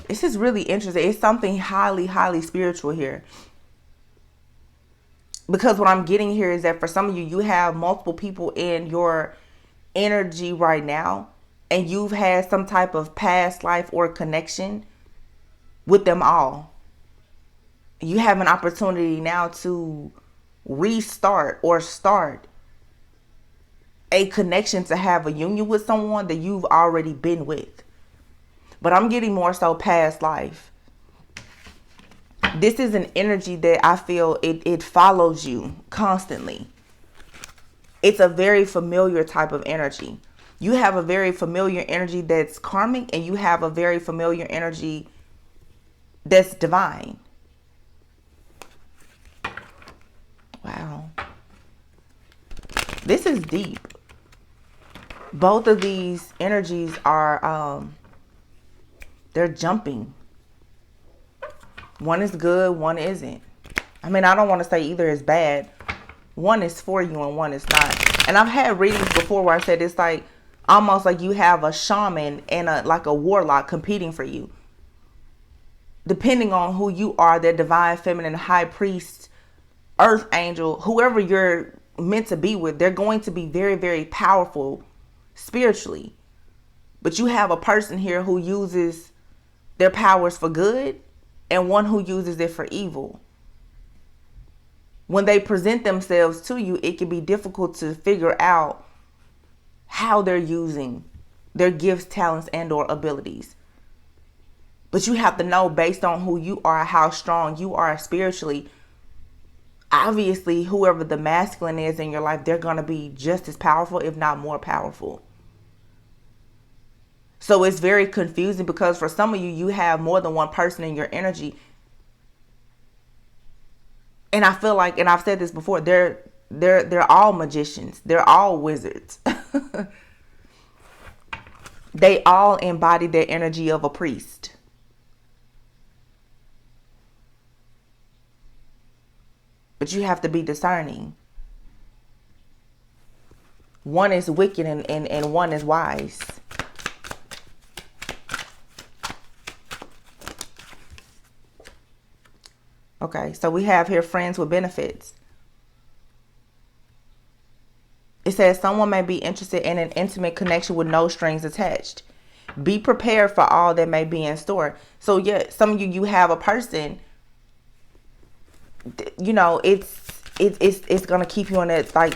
This is really interesting. It's something highly, highly spiritual here. Because what I'm getting here is that for some of you, you have multiple people in your energy right now. And you've had some type of past life or connection with them all. You have an opportunity now to restart or start a connection to have a union with someone that you've already been with. But I'm getting more so past life. This is an energy that I feel it follows you constantly. It's a very familiar type of energy. You have a very familiar energy that's karmic, and you have a very familiar energy that's divine. Wow. This is deep. Both of these energies are they're jumping. One is good, one isn't. I mean, I don't want to say either is bad. One is for you and one is not. And I've had readings before where I said it's like almost like you have a shaman and a warlock competing for you. Depending on who you are, that divine feminine high priest, earth angel, whoever you're meant to be with, they're going to be very, very powerful spiritually. But you have a person here who uses their powers for good and one who uses it for evil. When they present themselves to you, it can be difficult to figure out how they're using their gifts, talents, and or abilities. But you have to know based on who you are, how strong you are spiritually. Obviously, whoever the masculine is in your life, they're going to be just as powerful, if not more powerful. So it's very confusing because for some of you, you have more than one person in your energy. And I feel like, and I've said this before, they're all magicians. They're all wizards. They all embody their energy of a priest. But you have to be discerning. One is wicked and one is wise. Okay, so we have here friends with benefits. It says someone may be interested in an intimate connection with no strings attached. Be prepared for all that may be in store. So yeah, some of you have a person, you know, it's gonna keep you on that like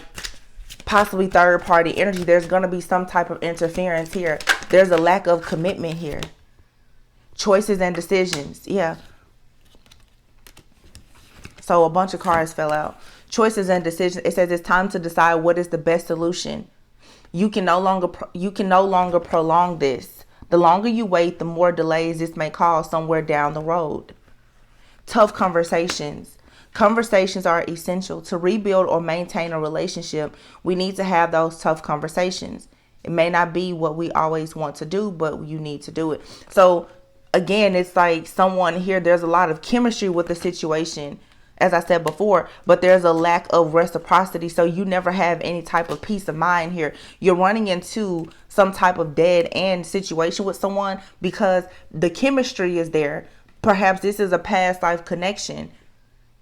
possibly third party energy. There's gonna be some type of interference here. There's a lack of commitment here. Choices and decisions. Yeah. So a bunch of cards fell out. Choices and decisions. It says it's time to decide what is the best solution. You can no longer prolong this. The longer you wait, the more delays this may cause somewhere down the road. Tough conversations. Conversations are essential. To rebuild or maintain a relationship, we need to have those tough conversations. It may not be what we always want to do, but you need to do it. So again, it's like someone here, there's a lot of chemistry with the situation, as I said before, but there's a lack of reciprocity. So you never have any type of peace of mind here. You're running into some type of dead end situation with someone because the chemistry is there. Perhaps this is a past life connection.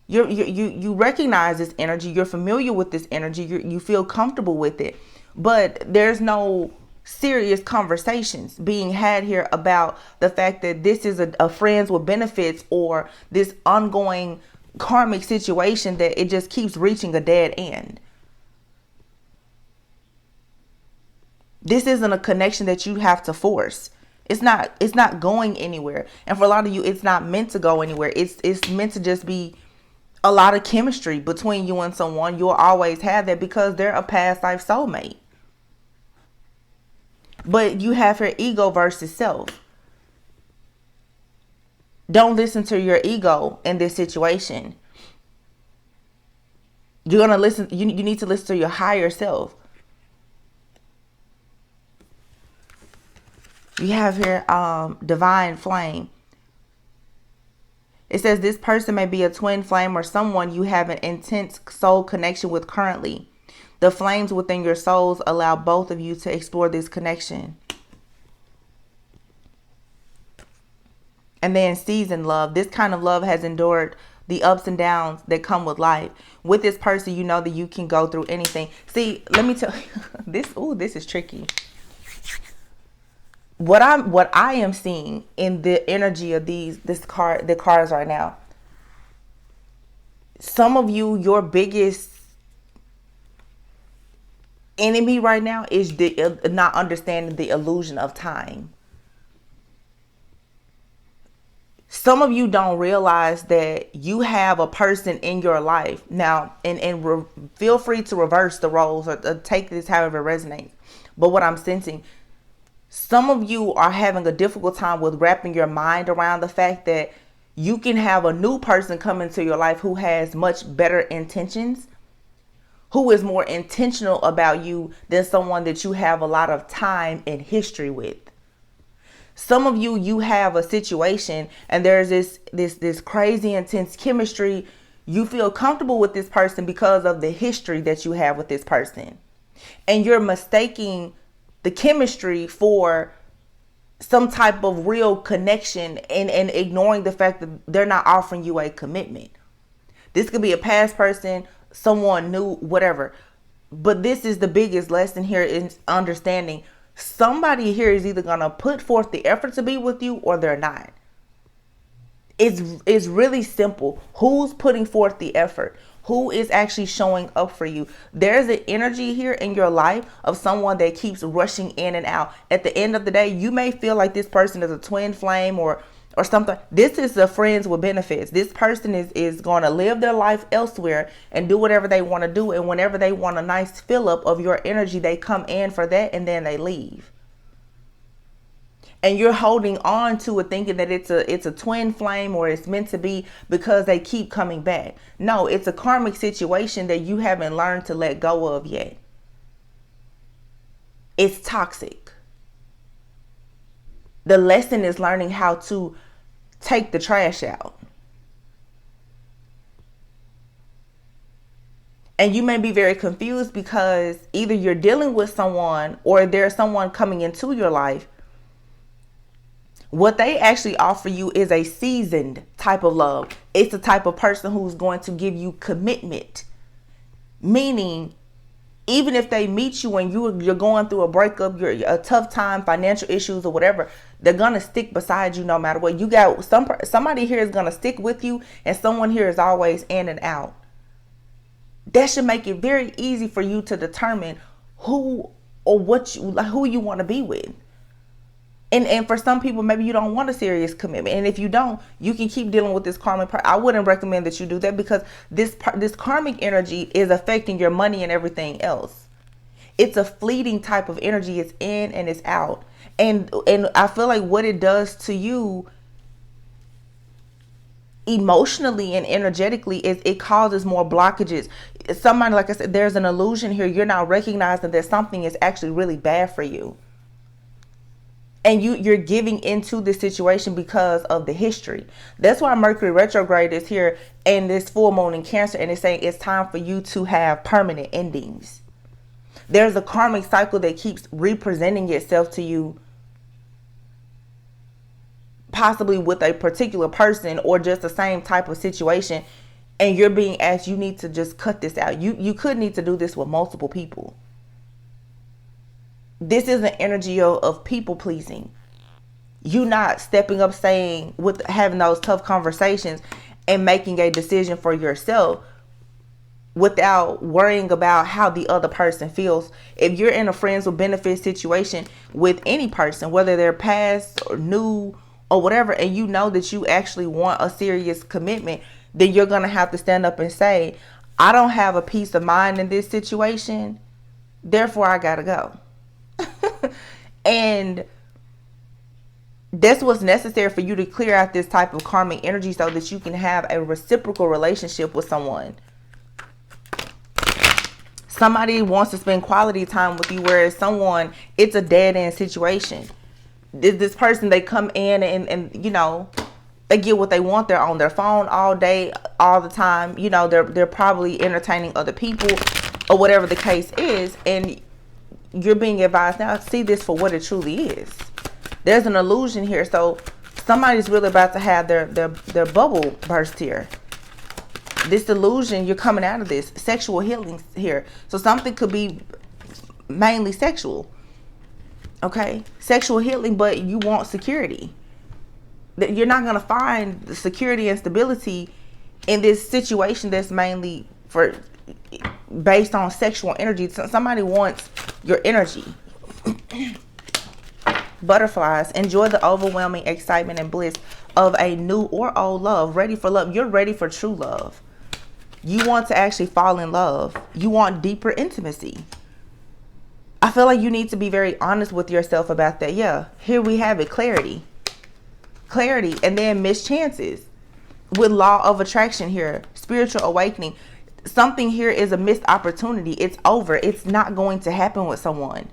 You recognize this energy. You're familiar with this energy. You feel comfortable with it, but there's no serious conversations being had here about the fact that this is a friends with benefits or this ongoing karmic situation that it just keeps reaching a dead end. This isn't a connection that you have to force. It's not going anywhere. And for a lot of you, it's not meant to go anywhere. It's meant to just be a lot of chemistry between you and someone. You'll always have that because they're a past life soulmate. But you have your ego versus self. Don't listen to your ego in this situation. You're going to listen. You need to listen to your higher self. You have here divine flame. It says this person may be a twin flame or someone you have an intense soul connection with currently. The flames within your souls allow both of you to explore this connection. And then seasoned love. This kind of love has endured the ups and downs that come with life. With this person, you know that you can go through anything. See, let me tell you, this is tricky. What I am seeing in the energy of the cards right now. Some of you, your biggest enemy right now is not understanding the illusion of time. Some of you don't realize that you have a person in your life now, and feel free to reverse the roles or take this however it resonates. But what I'm sensing, some of you are having a difficult time with wrapping your mind around the fact that you can have a new person come into your life who has much better intentions, who is more intentional about you than someone that you have a lot of time and history with. Some of you have a situation and there's this crazy intense chemistry. You feel comfortable with this person because of the history that you have with this person. And you're mistaking the chemistry for some type of real connection and ignoring the fact that they're not offering you a commitment. This could be a past person, someone new, whatever. But this is the biggest lesson here is understanding somebody here is either going to put forth the effort to be with you or they're not. It's really simple. Who's putting forth the effort? Who is actually showing up for you? There's an energy here in your life of someone that keeps rushing in and out. At the end of the day, you may feel like this person is a twin flame or something. This is the friends with benefits. This person is going to live their life elsewhere and do whatever they want to do. And whenever they want a nice fill up of your energy, they come in for that and then they leave. And you're holding on to it thinking that it's a twin flame or it's meant to be because they keep coming back. No, it's a karmic situation that you haven't learned to let go of yet. It's toxic. The lesson is learning how to take the trash out. And you may be very confused because either you're dealing with someone or there's someone coming into your life. What they actually offer you is a seasoned type of love. It's a type of person who's going to give you commitment. Meaning, even if they meet you and you're going through a breakup, you're a tough time, financial issues or whatever, they're going to stick beside you no matter what. You got somebody here is going to stick with you, and someone here is always in and out. That should make it very easy for you to determine who you want to be with. And for some people, maybe you don't want a serious commitment. And if you don't, you can keep dealing with this karmic part. I wouldn't recommend that you do that because this karmic energy is affecting your money and everything else. It's a fleeting type of energy. It's in and it's out. And I feel like what it does to you emotionally and energetically is it causes more blockages. Somebody, like I said, there's an illusion here. You're not recognizing that something is actually really bad for you. And you're giving into this situation because of the history. That's why Mercury retrograde is here and this full moon in Cancer, and it's saying it's time for you to have permanent endings. There's a karmic cycle that keeps representing itself to you, possibly with a particular person or just the same type of situation, and you're being asked, you need to just cut this out. You could need to do this with multiple people. This is an energy of people pleasing. You not stepping up, saying, with having those tough conversations and making a decision for yourself without worrying about how the other person feels. If you're in a friends with benefits situation with any person, whether they're past or new or whatever, and you know that you actually want a serious commitment, then you're going to have to stand up and say, I don't have a peace of mind in this situation, therefore I got to go. And that's what's necessary for you to clear out this type of karmic energy so that you can have a reciprocal relationship with someone. Somebody wants to spend quality time with you, whereas someone, it's a dead end situation. This person, they come in and you know, they get what they want. They're on their phone all day, all the time. You know, they're probably entertaining other people or whatever the case is. And you're being advised now, see this for what it truly is. There's an illusion here. So somebody's really about to have their bubble burst here. This illusion, you're coming out of this. Sexual healing here. So something could be mainly sexual. Okay? Sexual healing, but you want security. You're not going to find the security and stability in this situation that's mainly based on sexual energy. Somebody wants your energy. Butterflies, enjoy the overwhelming excitement and bliss of a new or old love. Ready for love. You're ready for true love. You want to actually fall in love. You want deeper intimacy. I feel like you need to be very honest with yourself about that. Yeah, here we have it. Clarity. Clarity, and then missed chances. With law of attraction here. Spiritual awakening. Something here is a missed opportunity. It's over. It's not going to happen with someone.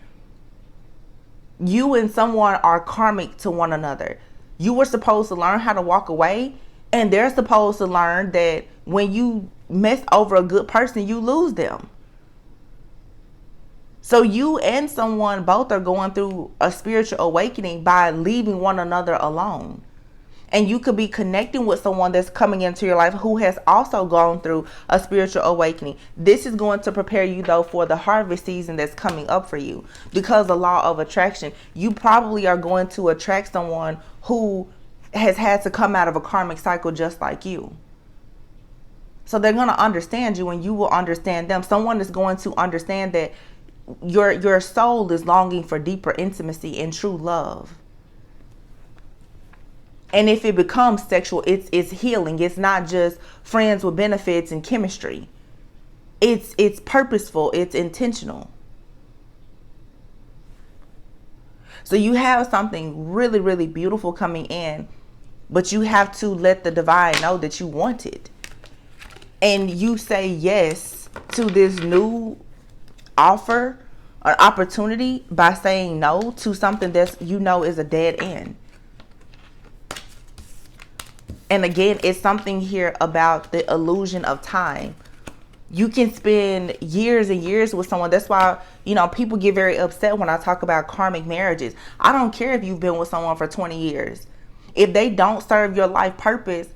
You and someone are karmic to one another. You were supposed to learn how to walk away, and they're supposed to learn that when you mess over a good person, you lose them. So you and someone both are going through a spiritual awakening by leaving one another alone. And you could be connecting with someone that's coming into your life who has also gone through a spiritual awakening. This is going to prepare you, though, for the harvest season that's coming up for you. Because the law of attraction, you probably are going to attract someone who has had to come out of a karmic cycle just like you. So they're going to understand you and you will understand them. Someone is going to understand that your soul is longing for deeper intimacy and true love. And if it becomes sexual, it's healing. It's not just friends with benefits and chemistry. It's purposeful. It's intentional. So you have something really, really beautiful coming in, but you have to let the divine know that you want it. And you say yes to this new offer or opportunity by saying no to something that's, you know, is a dead end. And again, it's something here about the illusion of time. You can spend years and years with someone. That's why, you know, people get very upset when I talk about karmic marriages. I don't care if you've been with someone for 20 years. If they don't serve your life purpose,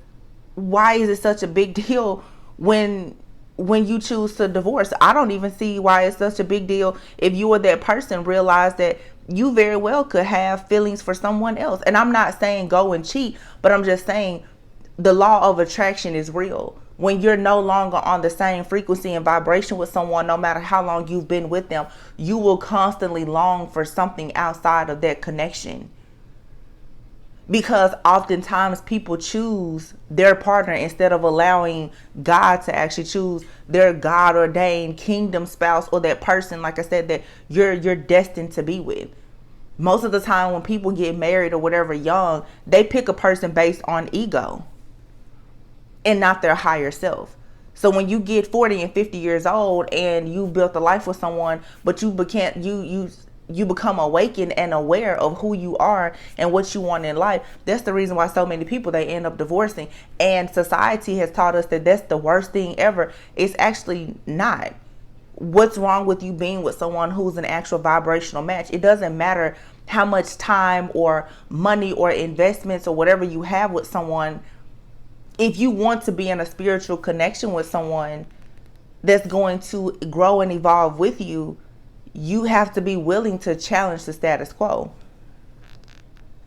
why is it such a big deal when you choose to divorce? I don't even see why it's such a big deal if you or that person realize that you very well could have feelings for someone else. And I'm not saying go and cheat, but I'm just saying the law of attraction is real. When you're no longer on the same frequency and vibration with someone, no matter how long you've been with them, you will constantly long for something outside of that connection. Because oftentimes people choose their partner instead of allowing God to actually choose their God ordained kingdom spouse, or that person, like I said, that you're destined to be with. Most of the time when people get married or whatever young, they pick a person based on ego and not their higher self. So when you get 40 and 50 years old and you built a life with someone, but you become awakened and aware of who you are and what you want in life, that's the reason why so many people, they end up divorcing. And society has taught us that that's the worst thing ever. It's actually not. What's wrong with you being with someone who's an actual vibrational match? It doesn't matter how much time or money or investments or whatever you have with someone. If you want to be in a spiritual connection with someone that's going to grow and evolve with you, you have to be willing to challenge the status quo.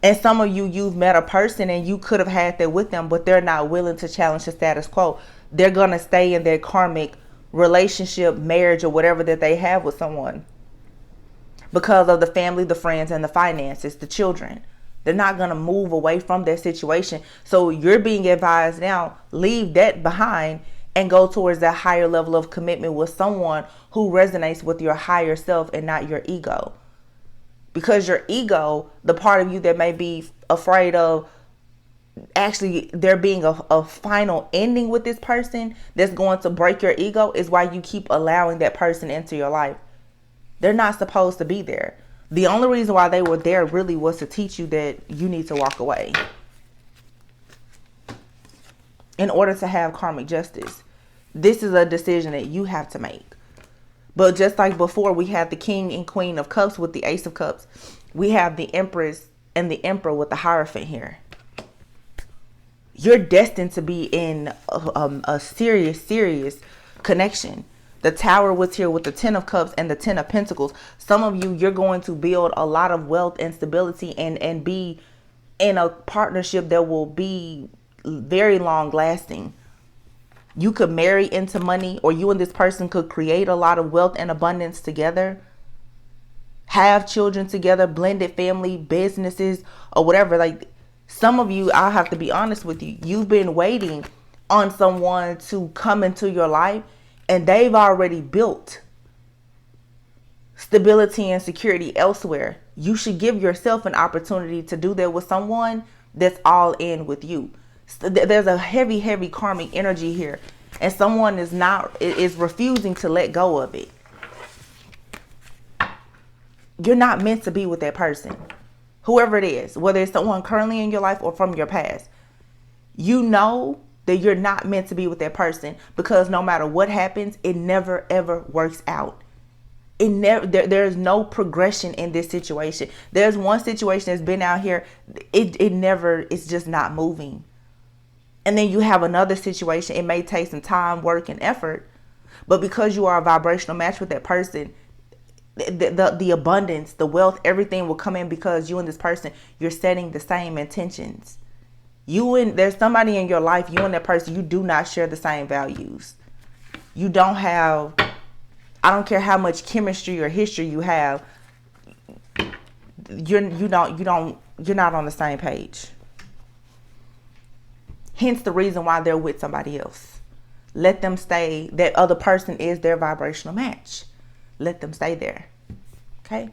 And some of you, you've met a person and you could have had that with them, but they're not willing to challenge the status quo. They're going to stay in their karmic relationship, marriage, or whatever that they have with someone because of the family, the friends, and the finances, the children. They're not going to move away from their situation. So you're being advised now, leave that behind and go towards that higher level of commitment with someone who resonates with your higher self and not your ego. Because your ego, the part of you that may be afraid of actually there being a final ending with this person that's going to break your ego, is why you keep allowing that person into your life. They're not supposed to be there. The only reason why they were there really was to teach you that you need to walk away in order to have karmic justice. This is a decision that you have to make. But just like before, we had the King and Queen of Cups with the Ace of Cups. We have the Empress and the Emperor with the Hierophant here. You're destined to be in a serious connection. The Tower was here with the Ten of Cups and the Ten of Pentacles. Some of you, you're going to build a lot of wealth and stability and be in a partnership that will be very long lasting. You could marry into money, or you and this person could create a lot of wealth and abundance together. Have children together, blended family, businesses, or whatever. Like some of you, I'll have to be honest with you. You've been waiting on someone to come into your life, and they've already built stability and security elsewhere. You should give yourself an opportunity to do that with someone that's all in with you. So there's a heavy karmic energy here, and someone is refusing to let go of it. You're not meant to be with that person, whoever it is, whether it's someone currently in your life or from your past. You know that you're not meant to be with that person, because no matter what happens, it never ever works out. There's no progression in this situation. There's one situation that's been out here, it's just not moving. And then you have another situation. It may take some time, work, and effort, but because you are a vibrational match with that person, the abundance, the wealth, everything will come in, because you and this person, you're setting the same intentions. There's somebody in your life, you and that person, you do not share the same values. You don't have, I don't care how much chemistry or history you have, you're not on the same page. Hence the reason why they're with somebody else. Let them stay. That other person is their vibrational match. Let them stay there. Okay?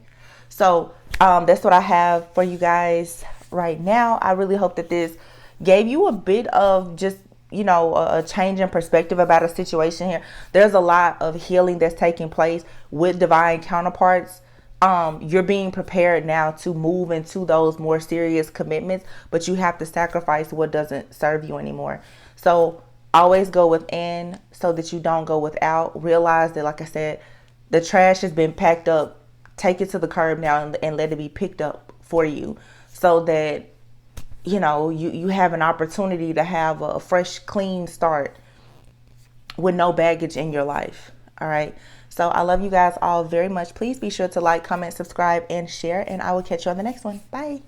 So That's what I have for you guys right now. I really hope that this gave you a bit of just, you know, a change in perspective about a situation here. There's a lot of healing that's taking place with divine counterparts. You're being prepared now to move into those more serious commitments, but you have to sacrifice what doesn't serve you anymore. So always go within so that you don't go without. Realize that, like I said, the trash has been packed up. Take it to the curb now and let it be picked up for you, so that you know you have an opportunity to have a fresh, clean start with no baggage in your life. All right. So I love you guys all very much. Please be sure to like, comment, subscribe, and share. And I will catch you on the next one. Bye.